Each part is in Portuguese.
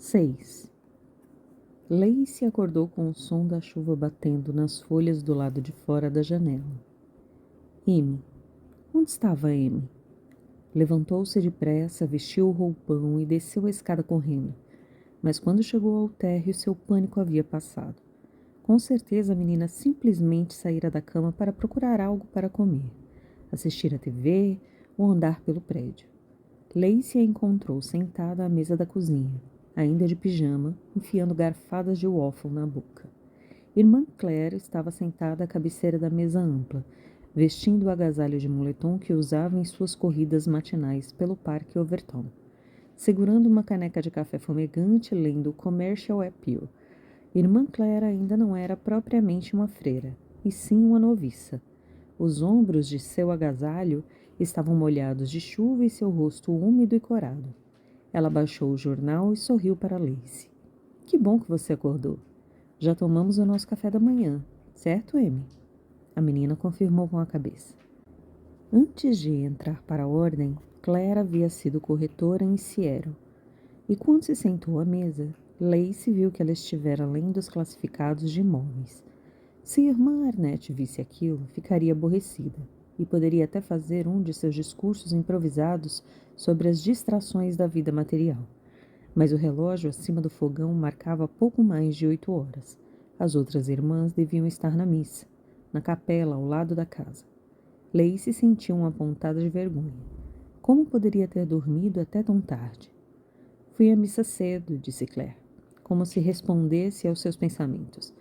6. Lacey acordou com o som da chuva batendo nas folhas do lado de fora da janela. Amy. Onde estava Amy? Levantou-se depressa, vestiu o roupão e desceu a escada correndo. Mas quando chegou ao térreo, seu pânico havia passado. Com certeza a menina simplesmente saíra da cama para procurar algo para comer, assistir a TV ou andar pelo prédio. Lacey a encontrou sentada à mesa da cozinha, ainda de pijama, enfiando garfadas de waffle na boca. Irmã Claire estava sentada à cabeceira da mesa ampla, vestindo o agasalho de moletom que usava em suas corridas matinais pelo Parque Overton, segurando uma caneca de café fumegante e lendo Commercial Appeal. Irmã Claire ainda não era propriamente uma freira, e sim uma noviça. Os ombros de seu agasalho estavam molhados de chuva e seu rosto úmido e corado. Ela baixou o jornal e sorriu para Lacey. Que bom que você acordou. Já tomamos o nosso café da manhã, certo, Amy? A menina confirmou com a cabeça. Antes de entrar para a ordem, Claire havia sido corretora em Seattle. E quando se sentou à mesa, Lacey viu que ela estivera lendo os classificados de imóveis. Se irmã Arnett visse aquilo, ficaria aborrecida e poderia até fazer um de seus discursos improvisados sobre as distrações da vida material. Mas o relógio acima do fogão marcava pouco mais de 8 horas. As outras irmãs deviam estar na missa, na capela ao lado da casa. Lacey sentiu uma pontada de vergonha. Como poderia ter dormido até tão tarde? Fui à missa cedo, disse Claire, como se respondesse aos seus pensamentos.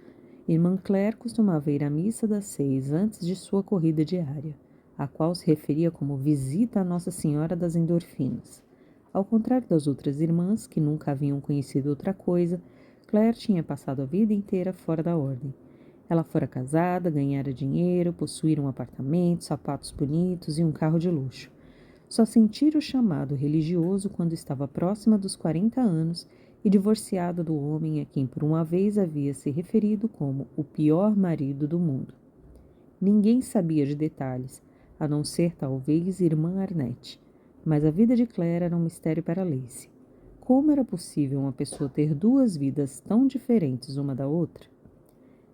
Irmã Claire costumava ir à missa das 6 antes de sua corrida diária, a qual se referia como visita a Nossa Senhora das Endorfinas. Ao contrário das outras irmãs, que nunca haviam conhecido outra coisa, Claire tinha passado a vida inteira fora da ordem. Ela fora casada, ganhara dinheiro, possuíra um apartamento, sapatos bonitos e um carro de luxo. Só sentira o chamado religioso quando estava próxima dos 40 anos e divorciada do homem a quem por uma vez havia se referido como o pior marido do mundo. Ninguém sabia de detalhes, a não ser talvez irmã Arnett, mas a vida de Claire era um mistério para Lacey. Como era possível uma pessoa ter duas vidas tão diferentes uma da outra?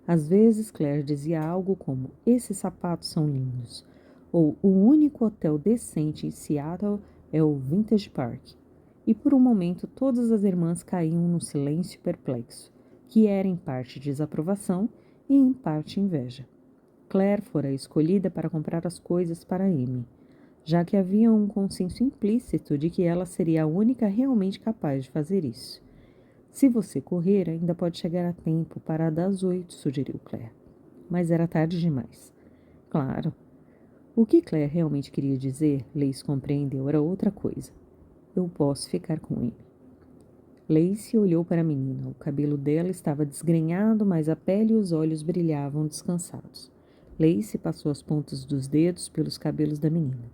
Às vezes Claire dizia algo como: esses sapatos são lindos, ou o único hotel decente em Seattle é o Vintage Park. E por um momento todas as irmãs caíam num silêncio perplexo, que era em parte desaprovação e em parte inveja. Claire fora escolhida para comprar as coisas para Amy, já que havia um consenso implícito de que ela seria a única realmente capaz de fazer isso. Se você correr, ainda pode chegar a tempo para a das 8, sugeriu Claire. Mas era tarde demais. Claro. O que Claire realmente queria dizer, Lacey compreendeu, era outra coisa. Eu posso ficar com ele. Lacey olhou para a menina. O cabelo dela estava desgrenhado, mas a pele e os olhos brilhavam descansados. Lacey passou as pontas dos dedos pelos cabelos da menina.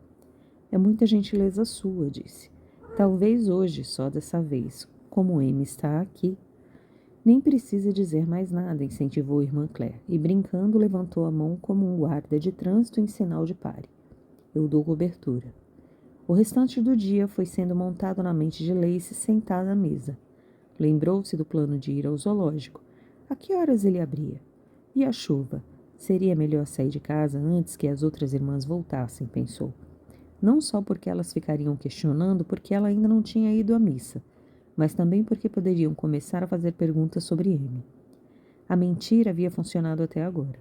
É muita gentileza sua, disse. Talvez hoje, só dessa vez, como Amy está aqui. Nem precisa dizer mais nada, incentivou a irmã Claire, e brincando levantou a mão como um guarda de trânsito em sinal de pare. Eu dou cobertura. O restante do dia foi sendo montado na mente de Lacey sentada à mesa. Lembrou-se do plano de ir ao zoológico. A que horas ele abria? E a chuva? Seria melhor sair de casa antes que as outras irmãs voltassem, pensou. Não só porque elas ficariam questionando porque ela ainda não tinha ido à missa, mas também porque poderiam começar a fazer perguntas sobre Amy. A mentira havia funcionado até agora,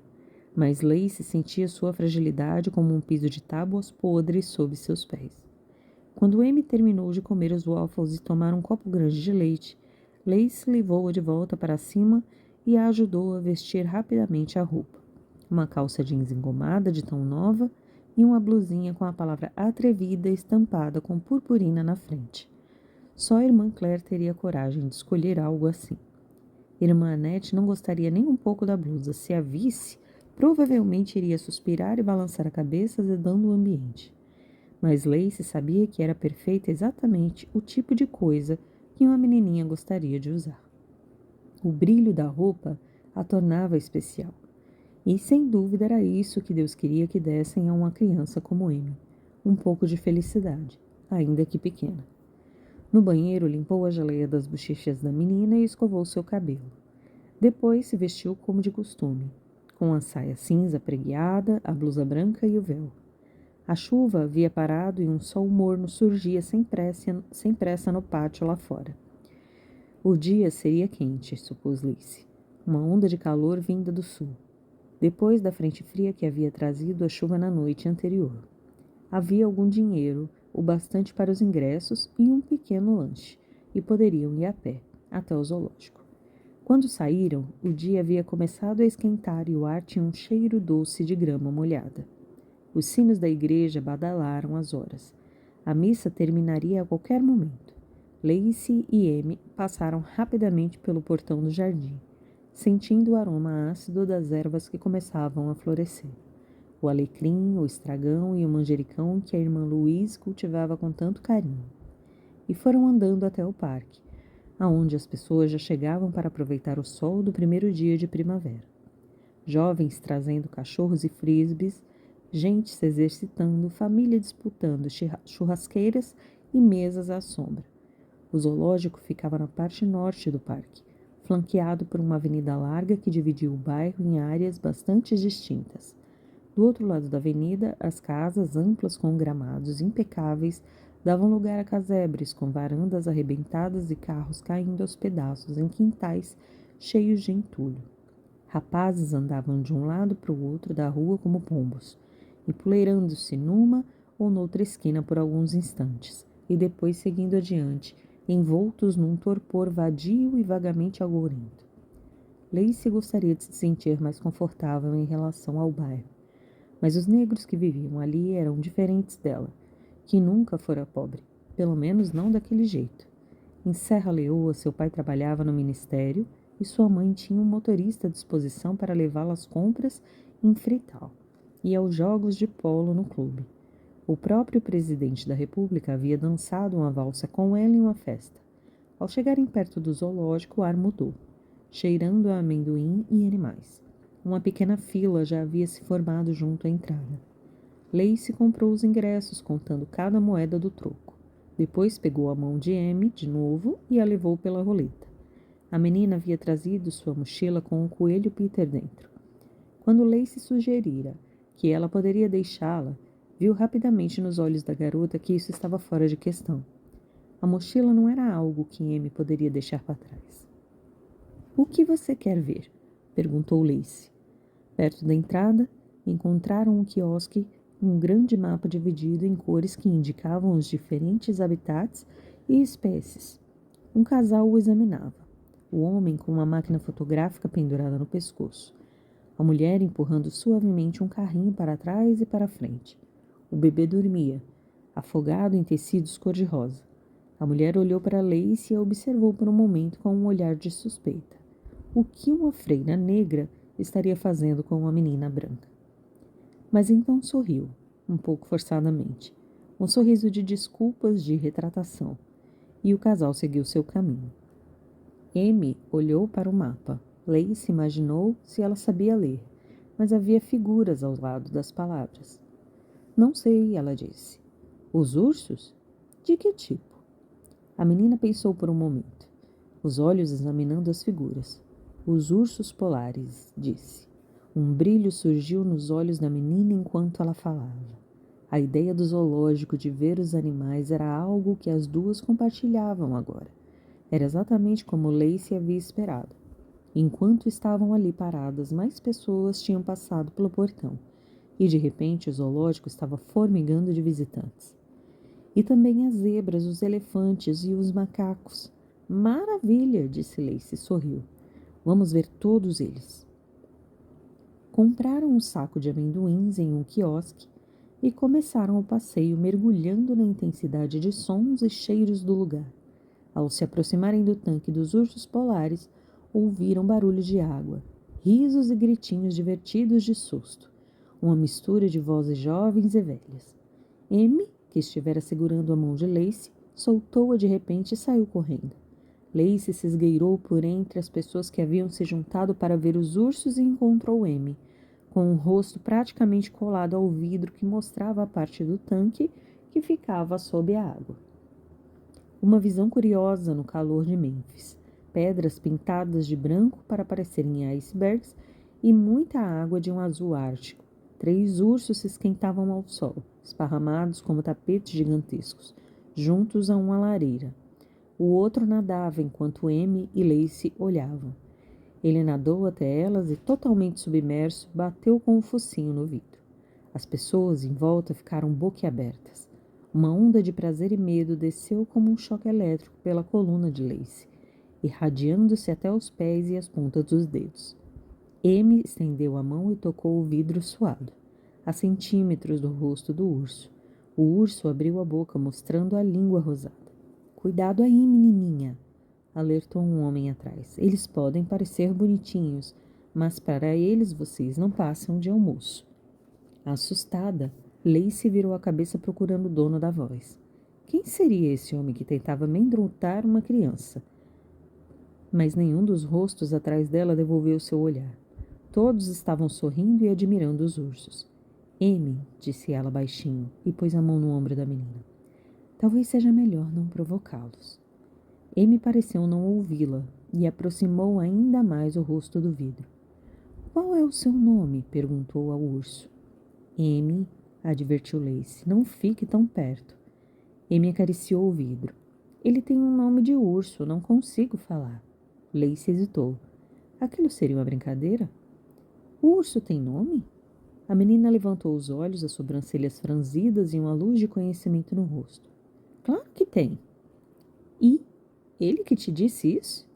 mas Lacey sentia sua fragilidade como um piso de tábuas podres sob seus pés. Quando Amy terminou de comer os waffles e tomar um copo grande de leite, Lacey levou-a de volta para cima e a ajudou a vestir rapidamente a roupa. Uma calça jeans engomada de tão nova e uma blusinha com a palavra atrevida estampada com purpurina na frente. Só a irmã Claire teria coragem de escolher algo assim. Irmã Annette não gostaria nem um pouco da blusa. Se a visse, provavelmente iria suspirar e balançar a cabeça, azedando o ambiente. Mas Lacey sabia que era perfeita exatamente o tipo de coisa que uma menininha gostaria de usar. O brilho da roupa a tornava especial. E, sem dúvida, era isso que Deus queria que dessem a uma criança como Amy. Um pouco de felicidade, ainda que pequena. No banheiro, limpou a geleia das bochechas da menina e escovou seu cabelo. Depois se vestiu como de costume, com a saia cinza preguiada, a blusa branca e o véu. A chuva havia parado e um sol morno surgia sem pressa no pátio lá fora. O dia seria quente, supôs Lacey. Uma onda de calor vinda do sul, depois da frente fria que havia trazido a chuva na noite anterior. Havia algum dinheiro, o bastante para os ingressos e um pequeno lanche, e poderiam ir a pé, até o zoológico. Quando saíram, o dia havia começado a esquentar e o ar tinha um cheiro doce de grama molhada. Os sinos da igreja badalaram as horas. A missa terminaria a qualquer momento. Lacey e Amy passaram rapidamente pelo portão do jardim, sentindo o aroma ácido das ervas que começavam a florescer. O alecrim, o estragão e o manjericão que a irmã Louise cultivava com tanto carinho. E foram andando até o parque, aonde as pessoas já chegavam para aproveitar o sol do primeiro dia de primavera. Jovens trazendo cachorros e frisbees, gente se exercitando, família disputando churrasqueiras e mesas à sombra. O zoológico ficava na parte norte do parque, flanqueado por uma avenida larga que dividia o bairro em áreas bastante distintas. Do outro lado da avenida, as casas, amplas com gramados impecáveis, davam lugar a casebres com varandas arrebentadas e carros caindo aos pedaços em quintais cheios de entulho. Rapazes andavam de um lado para o outro da rua como pombos, empoleirando-se numa ou noutra esquina por alguns instantes, e depois seguindo adiante, envoltos num torpor vadio e vagamente agourento. Lacey gostaria de se sentir mais confortável em relação ao bairro, mas os negros que viviam ali eram diferentes dela, que nunca fora pobre, pelo menos não daquele jeito. Em Serra Leoa, seu pai trabalhava no ministério e sua mãe tinha um motorista à disposição para levá-la às compras em Freetown e aos jogos de polo no clube. O próprio presidente da República havia dançado uma valsa com ela em uma festa. Ao chegarem perto do zoológico, o ar mudou, cheirando a amendoim e animais. Uma pequena fila já havia se formado junto à entrada. Lacey comprou os ingressos, contando cada moeda do troco. Depois pegou a mão de Amy de novo e a levou pela roleta. A menina havia trazido sua mochila com o coelho Peter dentro. Quando Lacey sugerira que ela poderia deixá-la, viu rapidamente nos olhos da garota que isso estava fora de questão. A mochila não era algo que Amy poderia deixar para trás. — O que você quer ver? Perguntou Lacey. Perto da entrada, encontraram um quiosque, um grande mapa dividido em cores que indicavam os diferentes habitats e espécies. Um casal o examinava. O homem com uma máquina fotográfica pendurada no pescoço. A mulher empurrando suavemente um carrinho para trás e para frente. O bebê dormia, afogado em tecidos cor-de-rosa. A mulher olhou para Lacey e a observou por um momento com um olhar de suspeita. O que uma freira negra estaria fazendo com uma menina branca? Mas então sorriu, um pouco forçadamente, um sorriso de desculpas de retratação, e o casal seguiu seu caminho. Amy olhou para o mapa. Lacey imaginou se ela sabia ler, mas havia figuras ao lado das palavras. Não sei, ela disse. Os ursos? De que tipo? A menina pensou por um momento, os olhos examinando as figuras. Os ursos polares, disse. Um brilho surgiu nos olhos da menina enquanto ela falava. A ideia do zoológico de ver os animais era algo que as duas compartilhavam agora. Era exatamente como Lacey havia esperado. Enquanto estavam ali paradas, mais pessoas tinham passado pelo portão, e de repente o zoológico estava formigando de visitantes. E também as zebras, os elefantes e os macacos. Maravilha, disse Lacey, sorriu. Vamos ver todos eles. Compraram um saco de amendoins em um quiosque e começaram o passeio mergulhando na intensidade de sons e cheiros do lugar. Ao se aproximarem do tanque dos ursos polares, ouviram barulho de água, risos e gritinhos divertidos de susto, uma mistura de vozes jovens e velhas. Amy, que estivera segurando a mão de Lacey, soltou-a de repente e saiu correndo. Lacey se esgueirou por entre as pessoas que haviam se juntado para ver os ursos e encontrou Amy, com o rosto praticamente colado ao vidro que mostrava a parte do tanque que ficava sob a água. Uma visão curiosa no calor de Mênfis. Pedras pintadas de branco para parecerem icebergs e muita água de um azul ártico. 3 ursos se esquentavam ao sol, esparramados como tapetes gigantescos, juntos a uma lareira. O outro nadava enquanto Amy e Lacey olhavam. Ele nadou até elas e, totalmente submerso, bateu com o focinho no vidro. As pessoas em volta ficaram boquiabertas. Uma onda de prazer e medo desceu como um choque elétrico pela coluna de Lacey, irradiando-se até os pés e as pontas dos dedos. Amy estendeu a mão e tocou o vidro suado, a centímetros do rosto do urso. O urso abriu a boca, mostrando a língua rosada. Cuidado aí, menininha, alertou um homem atrás. Eles podem parecer bonitinhos, mas para eles vocês não passam de almoço. Assustada, Lacey virou a cabeça procurando o dono da voz. Quem seria esse homem que tentava amedrontar uma criança? Mas nenhum dos rostos atrás dela devolveu seu olhar. Todos estavam sorrindo e admirando os ursos. Amy, disse ela baixinho, e pôs a mão no ombro da menina. Talvez seja melhor não provocá-los. Amy pareceu não ouvi-la e aproximou ainda mais o rosto do vidro. Qual é o seu nome? Perguntou ao urso. Amy, advertiu Lacey, não fique tão perto. Amy acariciou o vidro. Ele tem um nome de urso, não consigo falar. Lacey hesitou. Aquilo seria uma brincadeira? O urso tem nome? A menina levantou os olhos, as sobrancelhas franzidas e uma luz de conhecimento no rosto. Claro que tem. E ele que te disse isso?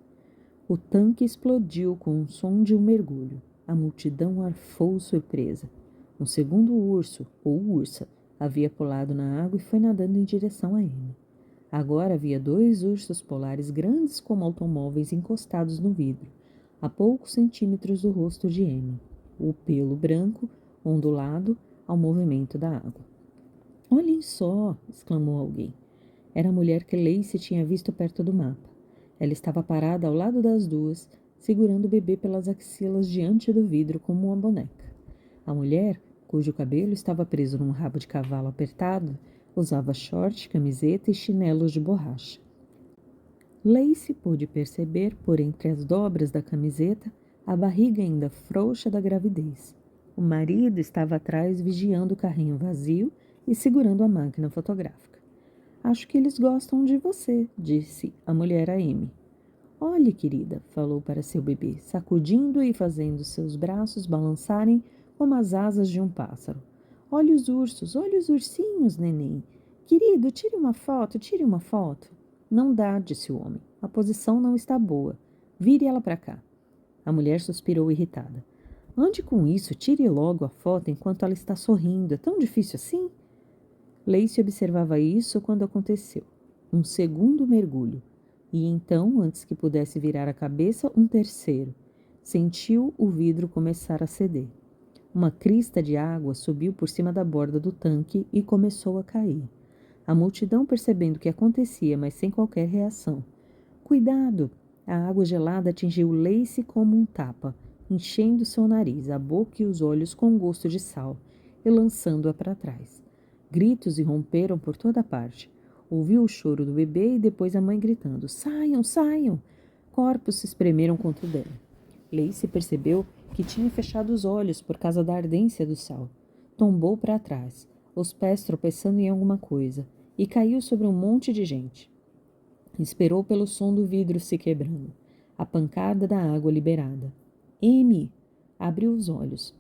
O tanque explodiu com o som de um mergulho. A multidão arfou surpresa. Um segundo urso, ou ursa, havia pulado na água e foi nadando em direção a ele. Agora havia 2 ursos polares grandes como automóveis encostados no vidro, a poucos centímetros do rosto de Amy. O pelo branco, ondulado ao movimento da água. Olhem só! Exclamou alguém. Era a mulher que Lacey tinha visto perto do mapa. Ela estava parada ao lado das duas, segurando o bebê pelas axilas diante do vidro como uma boneca. A mulher, cujo cabelo estava preso num rabo de cavalo apertado, usava short, camiseta e chinelos de borracha. Lacey pôde perceber, por entre as dobras da camiseta, a barriga ainda frouxa da gravidez. O marido estava atrás vigiando o carrinho vazio e segurando a máquina fotográfica. Acho que eles gostam de você, disse a mulher a Amy. Olhe, querida, falou para seu bebê, sacudindo e fazendo seus braços balançarem como as asas de um pássaro. Olhe os ursos, olhe os ursinhos, neném. Querido, tire uma foto, tire uma foto. Não dá, disse o homem. A posição não está boa. Vire ela para cá. A mulher suspirou irritada. Ande com isso, tire logo a foto enquanto ela está sorrindo. É tão difícil assim? Lacey observava isso quando aconteceu. Um segundo mergulho. E então, antes que pudesse virar a cabeça, um terceiro. Sentiu o vidro começar a ceder. Uma crista de água subiu por cima da borda do tanque e começou a cair. A multidão percebendo o que acontecia, mas sem qualquer reação. Cuidado! A água gelada atingiu Lacey como um tapa, enchendo seu nariz, a boca e os olhos com gosto de sal, e lançando-a para trás. Gritos irromperam por toda parte. Ouviu o choro do bebê e depois a mãe gritando, saiam, saiam! Corpos se espremeram contra o dela. Lacey percebeu que tinha fechado os olhos por causa da ardência do sal. Tombou para trás, os pés tropeçando em alguma coisa, e caiu sobre um monte de gente. Esperou pelo som do vidro se quebrando, a pancada da água liberada. Amy! Abriu os olhos.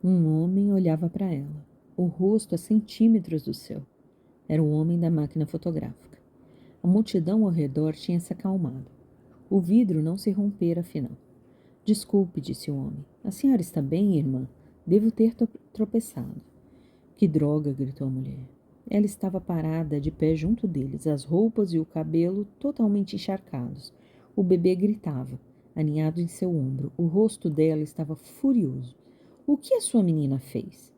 Um homem olhava para ela, o rosto a centímetros do céu. Era o homem da máquina fotográfica. A multidão ao redor tinha se acalmado. O vidro não se rompera, afinal. Desculpe, disse o homem. A senhora está bem, irmã? Devo ter tropeçado. Que droga, gritou a mulher. Ela estava parada, de pé junto deles, as roupas e o cabelo totalmente encharcados. O bebê gritava, aninhado em seu ombro. O rosto dela estava furioso. O que a sua menina fez?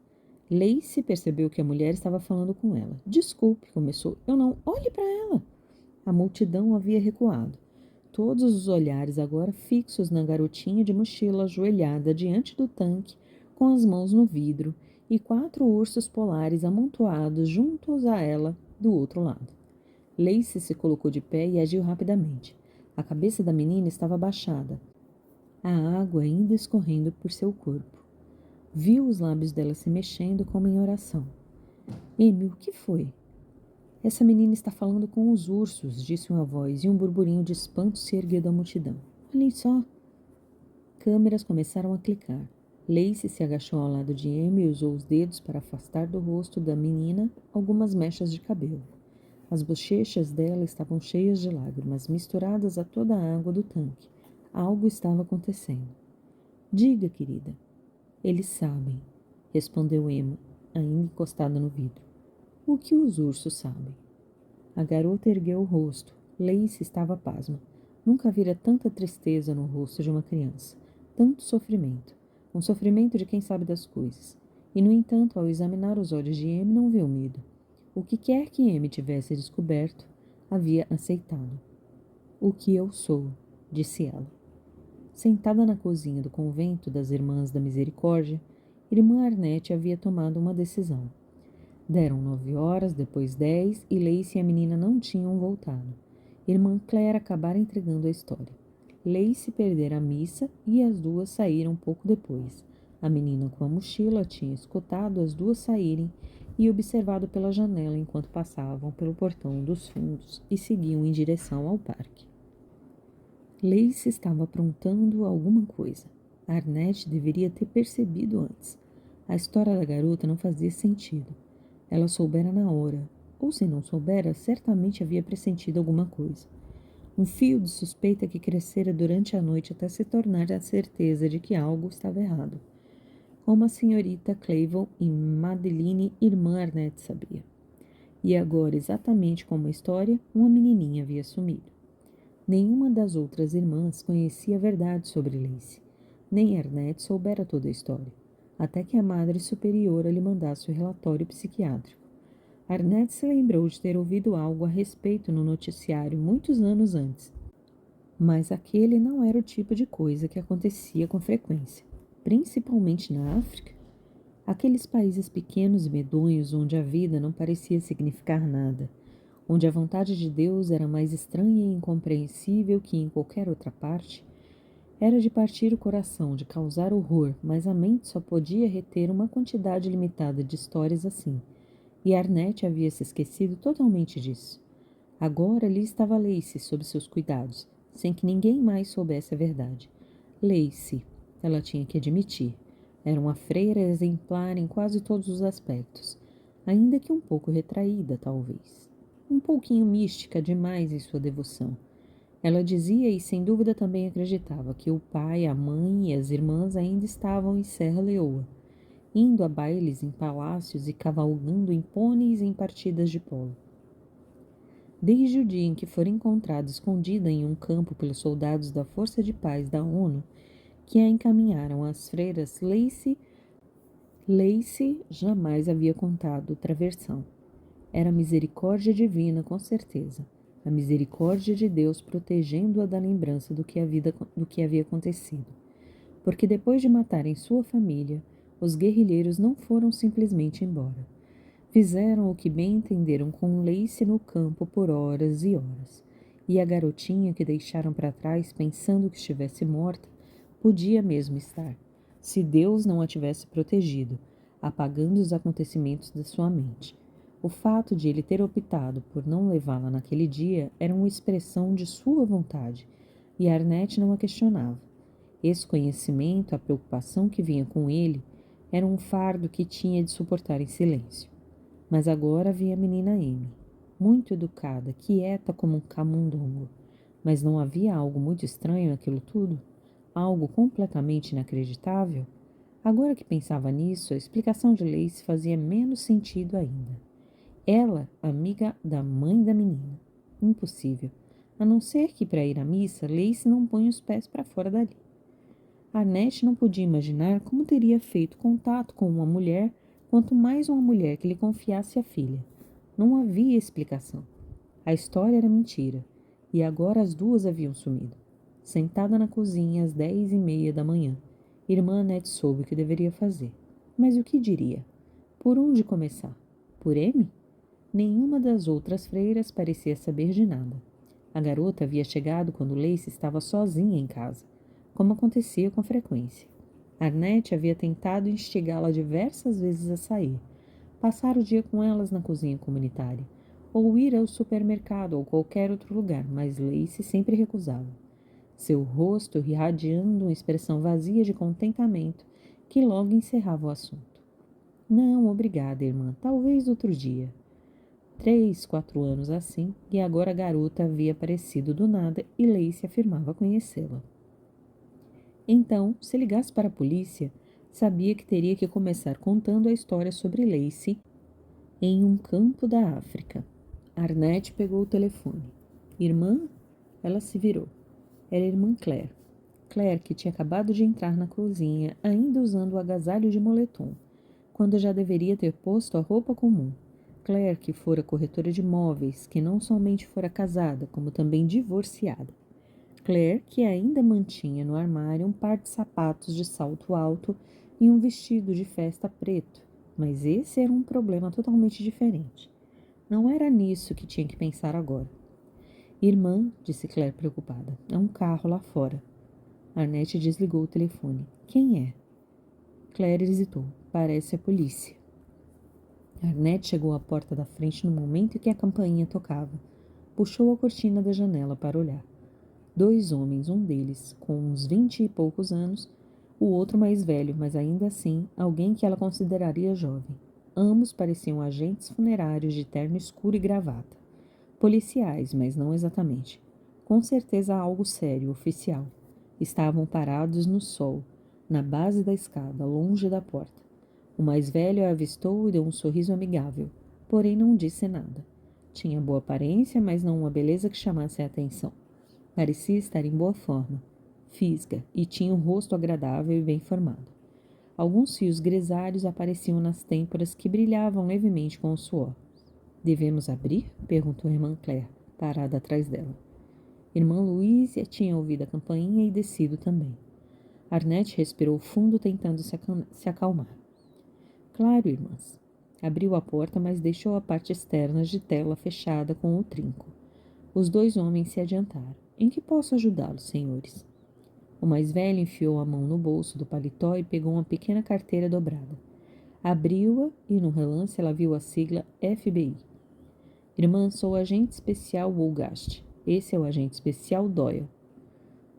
Lacey percebeu que a mulher estava falando com ela. Desculpe, começou. Eu não... Olhe para ela! A multidão havia recuado. Todos os olhares agora fixos na garotinha de mochila ajoelhada diante do tanque, com as mãos no vidro, e 4 ursos polares amontoados juntos a ela do outro lado. Lacey se colocou de pé e agiu rapidamente. A cabeça da menina estava baixada, a água ainda escorrendo por seu corpo. Viu os lábios dela se mexendo como em oração. Amy, o que foi? Essa menina está falando com os ursos, disse uma voz, e um burburinho de espanto se ergueu da multidão. Olhem só! Câmeras começaram a clicar. Lacey se agachou ao lado de Amy e usou os dedos para afastar do rosto da menina algumas mechas de cabelo. As bochechas dela estavam cheias de lágrimas, misturadas a toda a água do tanque. Algo estava acontecendo. Diga, querida. Eles sabem, respondeu Emma, ainda encostada no vidro. O que os ursos sabem? A garota ergueu o rosto. Lacey estava pasma. Nunca vira tanta tristeza no rosto de uma criança. Tanto sofrimento. Um sofrimento de quem sabe das coisas. E, no entanto, ao examinar os olhos de Amy, não viu medo. O que quer que Amy tivesse descoberto, havia aceitado. O que eu sou, disse ela. Sentada na cozinha do convento das Irmãs da Misericórdia, irmã Arnette havia tomado uma decisão. Deram 9 horas, depois 10, e Lacey e a menina não tinham voltado. Irmã Claire acabara entregando a história. Lacey perdera a missa e as duas saíram pouco depois. A menina com a mochila tinha escutado as duas saírem e observado pela janela enquanto passavam pelo portão dos fundos e seguiam em direção ao parque. Lacey estava aprontando alguma coisa. Arnette deveria ter percebido antes. A história da garota não fazia sentido. Ela soubera na hora, ou se não soubera, certamente havia pressentido alguma coisa. Um fio de suspeita que crescera durante a noite até se tornar a certeza de que algo estava errado. Como a senhorita Clayville e Madeline, irmã Arnette, sabia. E agora, exatamente como a história, uma menininha havia sumido. Nenhuma das outras irmãs conhecia a verdade sobre Lacey. Nem Arnette soubera toda a história, até que a Madre Superiora lhe mandasse o relatório psiquiátrico. Arnette se lembrou de ter ouvido algo a respeito no noticiário muitos anos antes, mas aquele não era o tipo de coisa que acontecia com frequência, principalmente na África. Aqueles países pequenos e medonhos onde a vida não parecia significar nada, onde a vontade de Deus era mais estranha e incompreensível que em qualquer outra parte, era de partir o coração, de causar horror, mas a mente só podia reter uma quantidade limitada de histórias assim, e Arnette havia se esquecido totalmente disso. Agora ali estava Lacey sob seus cuidados, sem que ninguém mais soubesse a verdade. Lacey, ela tinha que admitir, era uma freira exemplar em quase todos os aspectos, ainda que um pouco retraída, talvez. Um pouquinho mística demais em sua devoção. Ela dizia e sem dúvida também acreditava que o pai, a mãe e as irmãs ainda estavam em Serra Leoa, indo a bailes em palácios e cavalgando em pôneis em partidas de polo. Desde o dia em que foi encontrada escondida em um campo pelos soldados da Força de Paz da ONU, que a encaminharam às freiras, Lacey jamais havia contado outra versão. Era a misericórdia divina, com certeza. A misericórdia de Deus protegendo-a da lembrança do que havia acontecido. Porque depois de matarem sua família, os guerrilheiros não foram simplesmente embora. Fizeram o que bem entenderam com Lacey no campo por horas e horas. E a garotinha que deixaram para trás pensando que estivesse morta, podia mesmo estar, se Deus não a tivesse protegido, apagando os acontecimentos da sua mente. O fato de ele ter optado por não levá-la naquele dia era uma expressão de sua vontade, e Arnette não a questionava. Esse conhecimento, a preocupação que vinha com ele, era um fardo que tinha de suportar em silêncio. Mas agora havia a menina Amy, muito educada, quieta como um camundongo. Mas não havia algo muito estranho naquilo tudo? Algo completamente inacreditável? Agora que pensava nisso, a explicação de Lacey fazia menos sentido ainda. Ela, amiga da mãe da menina. Impossível. A não ser que, para ir à missa, Lacey não põe os pés para fora dali. Arnette não podia imaginar como teria feito contato com uma mulher, quanto mais uma mulher que lhe confiasse a filha. Não havia explicação. A história era mentira, e agora as duas haviam sumido. Sentada na cozinha às 10h30 da manhã, irmã Annette soube o que deveria fazer. Mas o que diria? Por onde começar? Por Amy? Nenhuma das outras freiras parecia saber de nada. A garota havia chegado quando Lacey estava sozinha em casa, como acontecia com frequência. Arnett havia tentado instigá-la diversas vezes a sair, passar o dia com elas na cozinha comunitária, ou ir ao supermercado ou qualquer outro lugar, mas Lacey sempre recusava. Seu rosto irradiando uma expressão vazia de contentamento que logo encerrava o assunto. Não, obrigada, irmã. Talvez outro dia. 3, 4 anos assim, e agora a garota havia aparecido do nada e Lacey afirmava conhecê-la. Então, se ligasse para a polícia, sabia que teria que começar contando a história sobre Lacey em um campo da África. Arnett pegou o telefone. Irmã? Ela se virou. Era a irmã Claire. Claire, que tinha acabado de entrar na cozinha, ainda usando o agasalho de moletom, quando já deveria ter posto a roupa comum. Claire, que fora corretora de móveis, que não somente fora casada, como também divorciada. Claire, que ainda mantinha no armário um par de sapatos de salto alto e um vestido de festa preto, mas esse era um problema totalmente diferente. Não era nisso que tinha que pensar agora. Irmã, disse Claire preocupada, há um carro lá fora. Arnett desligou o telefone. Quem é? Claire hesitou. Parece a polícia. Arnett chegou à porta da frente no momento em que a campainha tocava. Puxou a cortina da janela para olhar. 2 homens, um deles com uns 20 e poucos anos, o outro mais velho, mas ainda assim alguém que ela consideraria jovem. Ambos pareciam agentes funerários de terno escuro e gravata. Policiais, mas não exatamente. Com certeza algo sério, oficial. Estavam parados no sol, na base da escada, longe da porta. O mais velho a avistou e deu um sorriso amigável, porém não disse nada. Tinha boa aparência, mas não uma beleza que chamasse a atenção. Parecia estar em boa forma, fisga, e tinha um rosto agradável e bem formado. Alguns fios grisalhos apareciam nas têmporas que brilhavam levemente com o suor. Devemos abrir? Perguntou a irmã Claire, parada atrás dela. Irmã Louise tinha ouvido a campainha e descido também. Arnett respirou fundo, tentando se acalmar. Claro, irmãs. Abriu a porta, mas deixou a parte externa de tela fechada com o trinco. Os 2 homens se adiantaram. Em que posso ajudá-los, senhores? O mais velho enfiou a mão no bolso do paletó e pegou uma pequena carteira dobrada. Abriu-a e, no relance, ela viu a sigla FBI. Irmã, sou o agente especial Wolgast. Esse é o agente especial Doyle.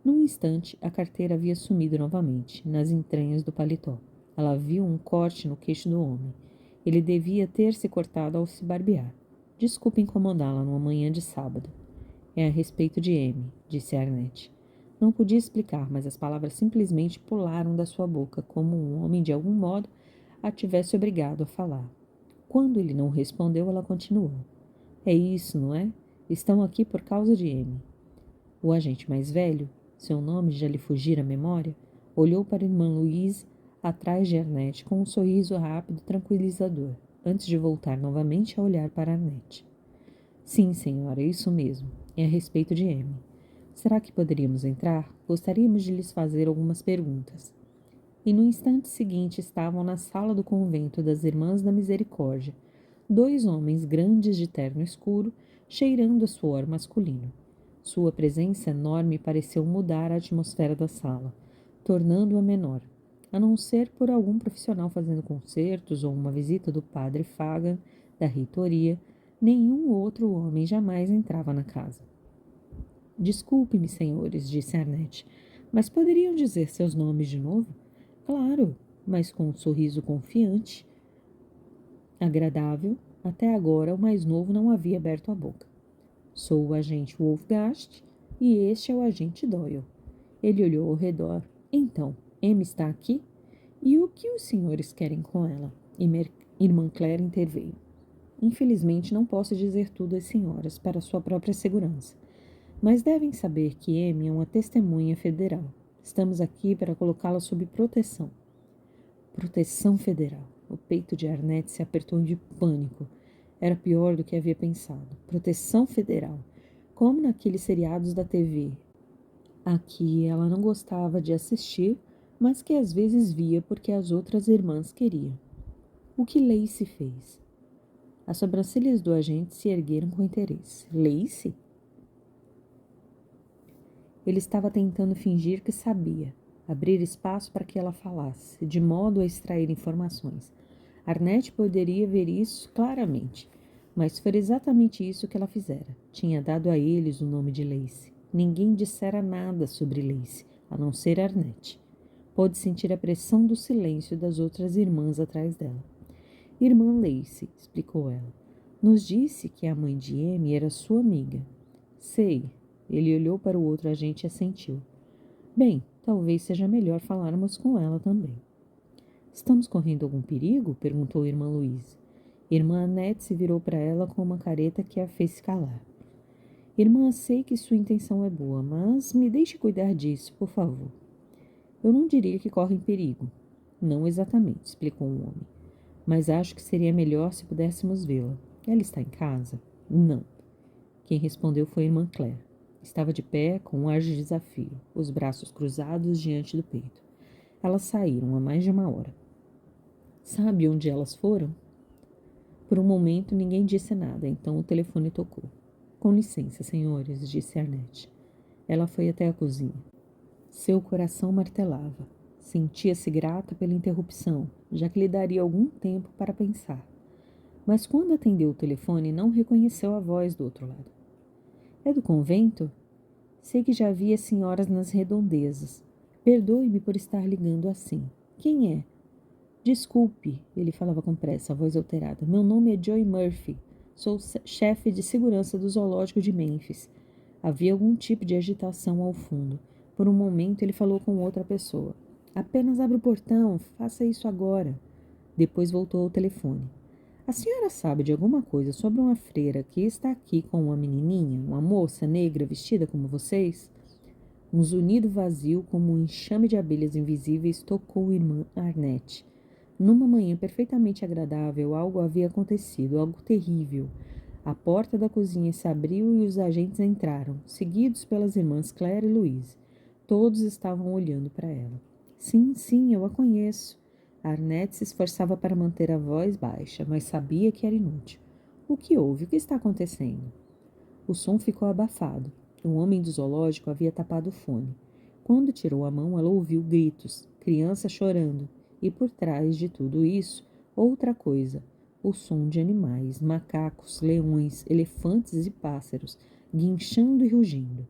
Num instante, a carteira havia sumido novamente, nas entranhas do paletó. Ela viu um corte no queixo do homem. Ele devia ter se cortado ao se barbear. Desculpe incomodá-la numa manhã de sábado. É a respeito de Amy, disse Arnett. Não podia explicar, mas as palavras simplesmente pularam da sua boca, como um homem, de algum modo, a tivesse obrigado a falar. Quando ele não respondeu, ela continuou. É isso, não é? Estão aqui por causa de Amy. O agente mais velho, seu nome já lhe fugira à memória, olhou para a irmã Louise atrás de Arnett com um sorriso rápido e tranquilizador, antes de voltar novamente a olhar para Arnett. Sim, senhora, isso mesmo. É a respeito de Amy. Será que poderíamos entrar? Gostaríamos de lhes fazer algumas perguntas. E no instante seguinte estavam na sala do convento das Irmãs da Misericórdia, 2 homens grandes de terno escuro, cheirando a suor masculino. Sua presença enorme pareceu mudar a atmosfera da sala, tornando-a menor, a não ser por algum profissional fazendo concertos ou uma visita do padre Fagan, da reitoria. Nenhum outro homem jamais entrava na casa. Desculpe-me, senhores, disse Arnett, mas poderiam dizer seus nomes de novo? Claro, mas com um sorriso confiante, agradável. Até agora, o mais novo não havia aberto a boca. Sou o agente Wolfgast e este é o agente Doyle. Ele olhou ao redor. Então, Amy está aqui? E o que os senhores querem com ela? Irmã Claire interveio. Infelizmente, não posso dizer tudo às senhoras para sua própria segurança, mas devem saber que Amy é uma testemunha federal. Estamos aqui para colocá-la sob proteção. Proteção federal. O peito de Arnett se apertou de pânico. Era pior do que havia pensado. Proteção federal. Como naqueles seriados da TV. Aqui ela não gostava de assistir, mas que às vezes via porque as outras irmãs queriam. O que Lacey fez? As sobrancelhas do agente se ergueram com interesse. Lacey? Ele estava tentando fingir que sabia, abrir espaço para que ela falasse, de modo a extrair informações. Arnett poderia ver isso claramente, mas foi exatamente isso que ela fizera. Tinha dado a eles o nome de Lacey. Ninguém dissera nada sobre Lacey, a não ser Arnett. Pôde sentir a pressão do silêncio das outras irmãs atrás dela. Irmã Lacey, explicou ela, nos disse que a mãe de Amy era sua amiga. Sei. Ele olhou para o outro agente e assentiu. Bem, talvez seja melhor falarmos com ela também. Estamos correndo algum perigo? Perguntou a irmã Louise. Irmã Annette se virou para ela com uma careta que a fez se calar. Irmã, sei que sua intenção é boa, mas me deixe cuidar disso, por favor. Eu não diria que correm perigo. Não exatamente, explicou o homem. Mas acho que seria melhor se pudéssemos vê-la. Ela está em casa? Não. Quem respondeu foi a irmã Claire. Estava de pé, com um ar de desafio, os braços cruzados diante do peito. Elas saíram há mais de uma hora. Sabe onde elas foram? Por um momento ninguém disse nada, então o telefone tocou. Com licença, senhores, disse Arnett. Ela foi até a cozinha. Seu coração martelava. Sentia-se grata pela interrupção, já que lhe daria algum tempo para pensar. Mas quando atendeu o telefone, não reconheceu a voz do outro lado. É do convento? Sei que já vi as senhoras nas redondezas. Perdoe-me por estar ligando assim. Quem é? Desculpe, ele falava com pressa, a voz alterada. Meu nome é Joy Murphy. Sou chefe de segurança do zoológico de Memphis. Havia algum tipo de agitação ao fundo. Por um momento ele falou com outra pessoa. Apenas abra o portão, faça isso agora. Depois voltou ao telefone. A senhora sabe de alguma coisa sobre uma freira que está aqui com uma menininha, uma moça negra vestida como vocês? Um zunido vazio, como um enxame de abelhas invisíveis, tocou a irmã Arnett. Numa manhã perfeitamente agradável, algo havia acontecido, algo terrível. A porta da cozinha se abriu e os agentes entraram, seguidos pelas irmãs Claire e Louise. Todos estavam olhando para ela. Sim, sim, eu a conheço. Arnett se esforçava para manter a voz baixa, mas sabia que era inútil. O que houve? O que está acontecendo? O som ficou abafado. O homem do zoológico havia tapado o fone. Quando tirou a mão, ela ouviu gritos, crianças chorando, e por trás de tudo isso, outra coisa, o som de animais, macacos, leões, elefantes e pássaros, guinchando e rugindo.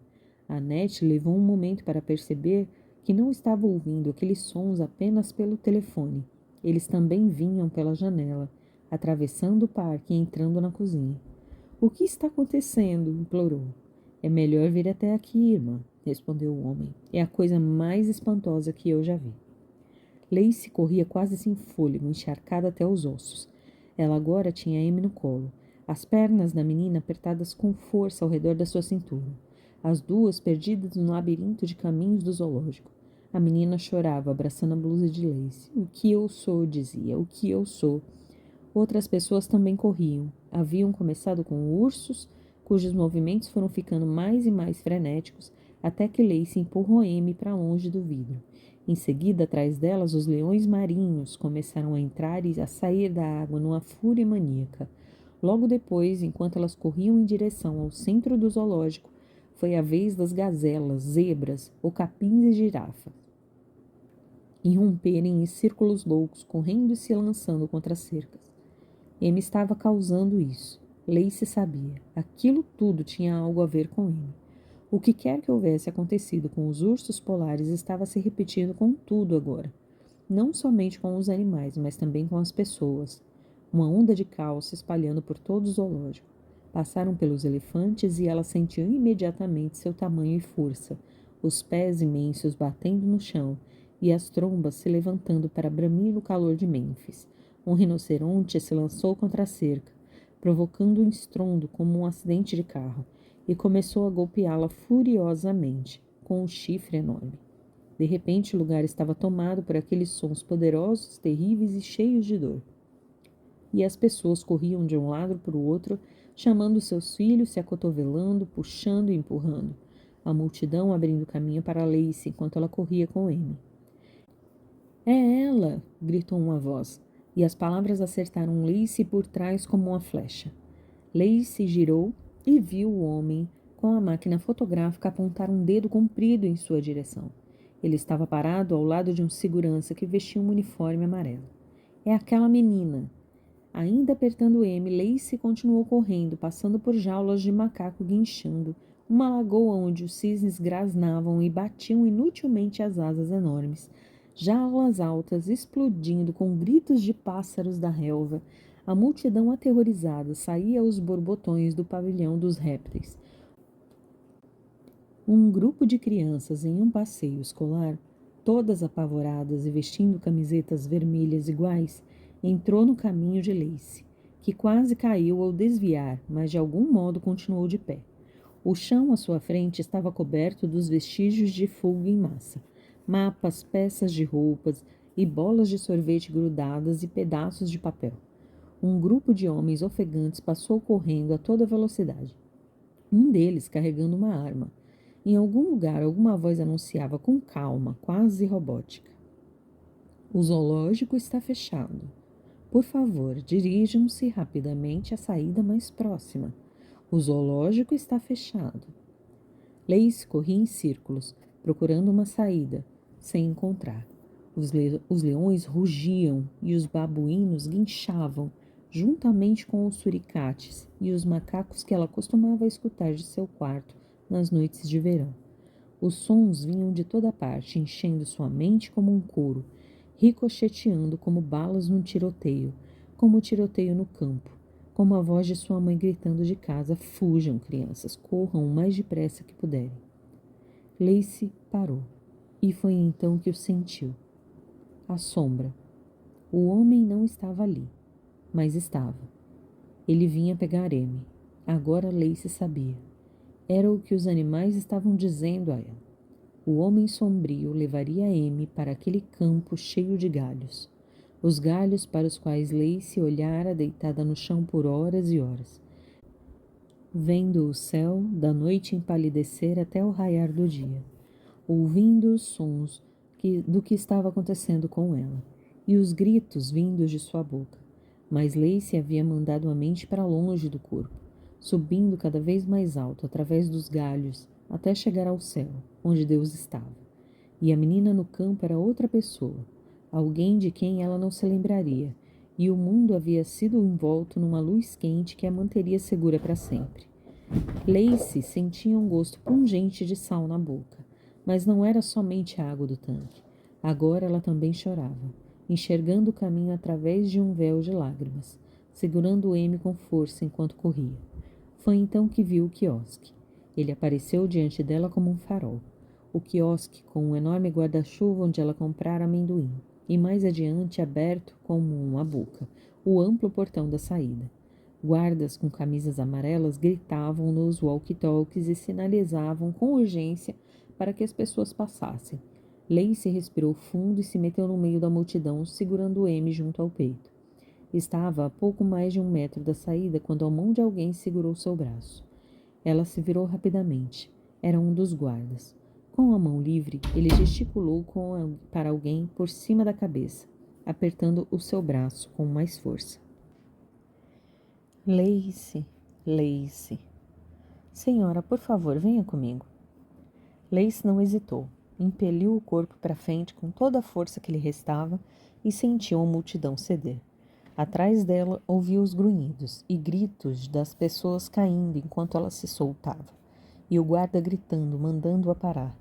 Annette levou um momento para perceber que não estava ouvindo aqueles sons apenas pelo telefone. Eles também vinham pela janela, atravessando o parque e entrando na cozinha. O que está acontecendo? Implorou. É melhor vir até aqui, irmã, respondeu o homem. É a coisa mais espantosa que eu já vi. Lacey corria quase sem fôlego, encharcada até os ossos. Ela agora tinha Amy no colo, as pernas da menina apertadas com força ao redor da sua cintura. As duas perdidas no labirinto de caminhos do zoológico. A menina chorava, abraçando a blusa de Lacey. O que eu sou, dizia, o que eu sou. Outras pessoas também corriam. Haviam começado com ursos, cujos movimentos foram ficando mais e mais frenéticos, até que Lacey empurrou Amy para longe do vidro. Em seguida, atrás delas, os leões marinhos começaram a entrar e a sair da água numa fúria maníaca. Logo depois, enquanto elas corriam em direção ao centro do zoológico, foi a vez das gazelas, zebras, ocapins e girafas irromperem em círculos loucos, correndo e se lançando contra as cercas. Amy estava causando isso. Lacey sabia. Aquilo tudo tinha algo a ver com ele. O que quer que houvesse acontecido com os ursos polares estava se repetindo com tudo agora. Não somente com os animais, mas também com as pessoas. Uma onda de caos se espalhando por todo o zoológico. Passaram pelos elefantes e ela sentiu imediatamente seu tamanho e força, os pés imensos batendo no chão e as trombas se levantando para bramir no calor de Mênfis. Um rinoceronte se lançou contra a cerca, provocando um estrondo como um acidente de carro, e começou a golpeá-la furiosamente, com um chifre enorme. De repente, o lugar estava tomado por aqueles sons poderosos, terríveis e cheios de dor. E as pessoas corriam de um lado para o outro, chamando seus filhos, se acotovelando, puxando e empurrando. A multidão abrindo caminho para Lacey enquanto ela corria com Amy. É ela! Gritou uma voz. e as palavras acertaram Lacey por trás como uma flecha. Lacey girou e viu o homem com a máquina fotográfica apontar um dedo comprido em sua direção. Ele estava parado ao lado de um segurança que vestia um uniforme amarelo. É aquela menina. Ainda apertando M, Lacey continuou correndo, passando por jaulas de macaco guinchando, uma lagoa onde os cisnes grasnavam e batiam inutilmente as asas enormes, jaulas altas explodindo com gritos de pássaros da relva. A multidão aterrorizada saía aos borbotões do pavilhão dos répteis. Um grupo de crianças em um passeio escolar, todas apavoradas e vestindo camisetas vermelhas iguais, entrou no caminho de Lacey, que quase caiu ao desviar, mas de algum modo continuou de pé. O chão à sua frente estava coberto dos vestígios de fuga em massa, mapas, peças de roupas e bolas de sorvete grudadas e pedaços de papel. Um grupo de homens ofegantes passou correndo a toda velocidade, um deles carregando uma arma. Em algum lugar, alguma voz anunciava com calma, quase robótica: "O zoológico está fechado. Por favor, dirijam-se rapidamente à saída mais próxima. O zoológico está fechado." Lacey corria em círculos, procurando uma saída, sem encontrar. Os leões rugiam e os babuínos guinchavam, juntamente com os suricates e os macacos que ela costumava escutar de seu quarto nas noites de verão. Os sons vinham de toda parte, enchendo sua mente como um coro, ricocheteando como balas num tiroteio, como tiroteio no campo, como a voz de sua mãe gritando de casa: "Fujam, crianças, corram o mais depressa que puderem." Lacey parou, e foi então que o sentiu. A sombra. O homem não estava ali, mas estava. Ele vinha pegar M. Agora Lacey sabia. Era o que os animais estavam dizendo a ela. O homem sombrio levaria M para aquele campo cheio de galhos. Os galhos para os quais Lacey olhara deitada no chão por horas e horas, vendo o céu da noite empalidecer até o raiar do dia, ouvindo os sons do que estava acontecendo com ela, e os gritos vindos de sua boca. Mas Lacey havia mandado a mente para longe do corpo, subindo cada vez mais alto através dos galhos, até chegar ao céu, onde Deus estava. E a menina no campo era outra pessoa, alguém de quem ela não se lembraria, e o mundo havia sido envolto numa luz quente que a manteria segura para sempre. Lacey sentia um gosto pungente de sal na boca, mas não era somente a água do tanque. Agora ela também chorava, enxergando o caminho através de um véu de lágrimas, segurando M com força enquanto corria. Foi então que viu o quiosque. Ele apareceu diante dela como um farol. O quiosque com um enorme guarda-chuva onde ela comprara amendoim, e mais adiante aberto como uma boca, o amplo portão da saída. Guardas com camisas amarelas gritavam nos walkie-talkies e sinalizavam com urgência para que as pessoas passassem. Lacey respirou fundo e se meteu no meio da multidão, segurando M junto ao peito. Estava a pouco mais de 1 metro da saída quando a mão de alguém segurou seu braço. Ela se virou rapidamente. Era um dos guardas. Com a mão livre, ele gesticulou para alguém por cima da cabeça, apertando o seu braço com mais força. Lacey, Lacey. Senhora, por favor, venha comigo. Lacey não hesitou. Impeliu o corpo para frente com toda a força que lhe restava e sentiu a multidão ceder. Atrás dela ouviu os grunhidos e gritos das pessoas caindo enquanto ela se soltava, e o guarda gritando, mandando-a parar.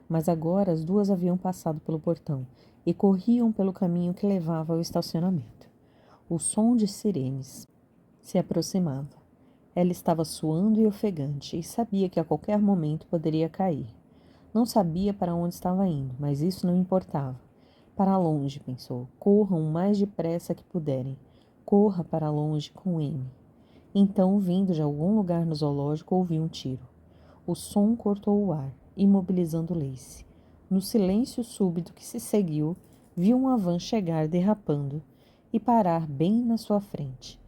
Mas agora as duas haviam passado pelo portão e corriam pelo caminho que levava ao estacionamento. O som de sirenes se aproximava. Ela estava suando e ofegante e sabia que a qualquer momento poderia cair. Não sabia para onde estava indo, mas isso não importava. Para longe, pensou. Corram o mais depressa que puderem. Corra para longe com M. Então, vindo de algum lugar no zoológico, ouviu um tiro. O som cortou o ar, imobilizando Lacey. No silêncio súbito que se seguiu, viu uma van chegar derrapando e parar bem na sua frente.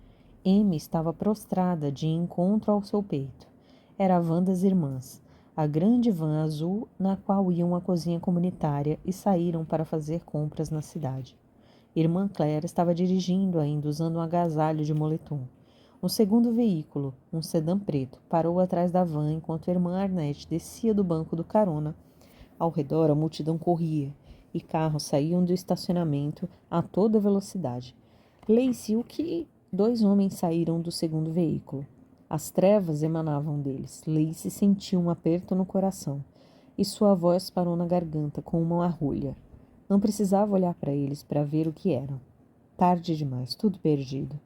M estava prostrada de encontro ao seu peito. Era a van das irmãs, a grande van azul na qual iam à cozinha comunitária e saíram para fazer compras na cidade. Irmã Claire estava dirigindo ainda usando um agasalho de moletom. Um segundo veículo, um sedã preto, parou atrás da van enquanto a irmã Arnett descia do banco do carona. Ao redor, a multidão corria e carros saíam do estacionamento a toda velocidade. Lacey, o que? Dois homens saíram do segundo veículo. As trevas emanavam deles. Lacey sentiu um aperto no coração e sua voz parou na garganta com uma arrulha. Não precisava olhar para eles para ver o que eram. Tarde demais, tudo perdido.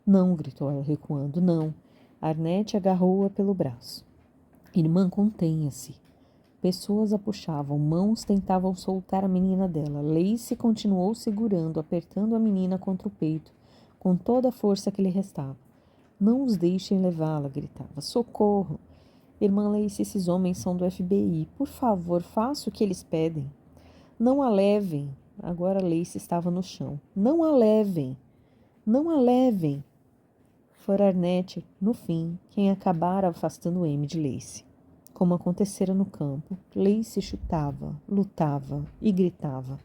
Não, gritou ela recuando, não. Arnett agarrou-a pelo braço. Irmã, contenha-se. Pessoas a puxavam, mãos tentavam soltar a menina dela. Lacey continuou segurando, apertando a menina contra o peito, com toda a força que lhe restava. Não os deixem levá-la, gritava. Socorro! Irmã Lacey, esses homens são do FBI. Por favor, faça o que eles pedem. Não a levem. Agora Lacey estava no chão. Não a levem. Não a levem. Fora Arnett, no fim, quem acabara afastando Amy de Lacey. Como acontecera no campo, Lacey chutava, lutava e gritava.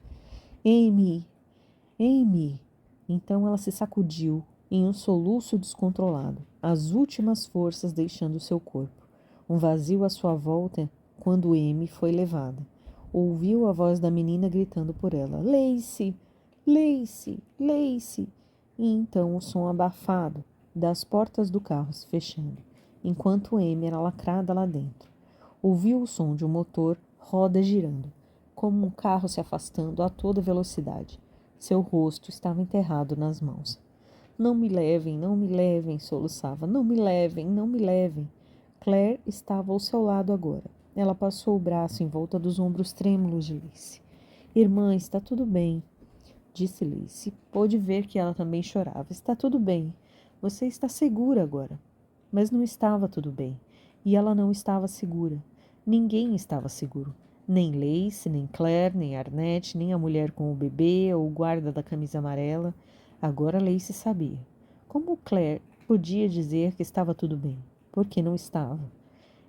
Amy! Amy! Então ela se sacudiu em um soluço descontrolado, as últimas forças deixando seu corpo. Um vazio à sua volta quando Amy foi levada. Ouviu a voz da menina gritando por ela. Lacey! Lacey! Lacey! E então o som abafado das portas do carro se fechando, enquanto Amy era lacrada lá dentro. Ouviu o som de um motor, rodas girando, como um carro se afastando a toda velocidade. Seu rosto estava enterrado nas mãos. Não me levem, soluçava. Não me levem, não me levem. Claire estava ao seu lado agora. Ela passou o braço em volta dos ombros trêmulos de Lacey. Irmã, está tudo bem, disse Lacey. Pôde ver que ela também chorava. Está tudo bem. Você está segura agora. Mas não estava tudo bem. E ela não estava segura. Ninguém estava seguro. Nem Lacey, nem Claire, nem Arnett, nem a mulher com o bebê ou o guarda da camisa amarela. Agora Lacey sabia. Como Claire podia dizer que estava tudo bem? Porque não estava.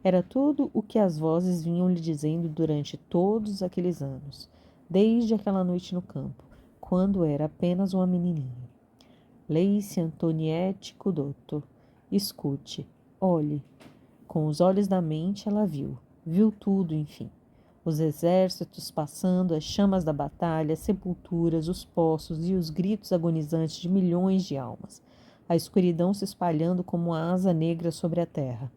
Era tudo o que as vozes vinham lhe dizendo durante todos aqueles anos, desde aquela noite no campo, quando era apenas uma menininha. Lacey Antoniette Cudotto. Escute, olhe. Com os olhos da mente ela viu tudo, enfim. Os exércitos passando, as chamas da batalha, as sepulturas, os poços e os gritos agonizantes de milhões de almas. A escuridão se espalhando como uma asa negra sobre a terra.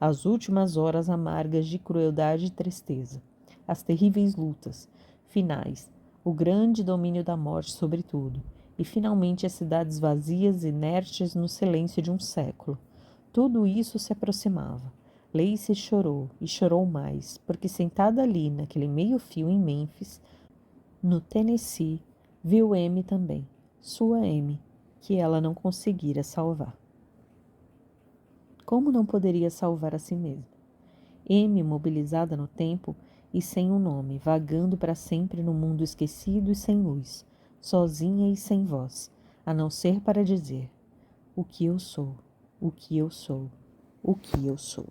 As últimas horas amargas de crueldade e tristeza. As terríveis lutas, finais, o grande domínio da morte sobre tudo. E finalmente as cidades vazias, inertes no silêncio de um século. Tudo isso se aproximava. Lacey chorou e chorou mais, porque sentada ali naquele meio-fio em Memphis, no Tennessee, viu Amy também, sua Amy, que ela não conseguira salvar. Como não poderia salvar a si mesma? Amy, mobilizada no tempo e sem um nome, vagando para sempre no mundo esquecido e sem luz, sozinha e sem voz, a não ser para dizer: o que eu sou, o que eu sou, o que eu sou.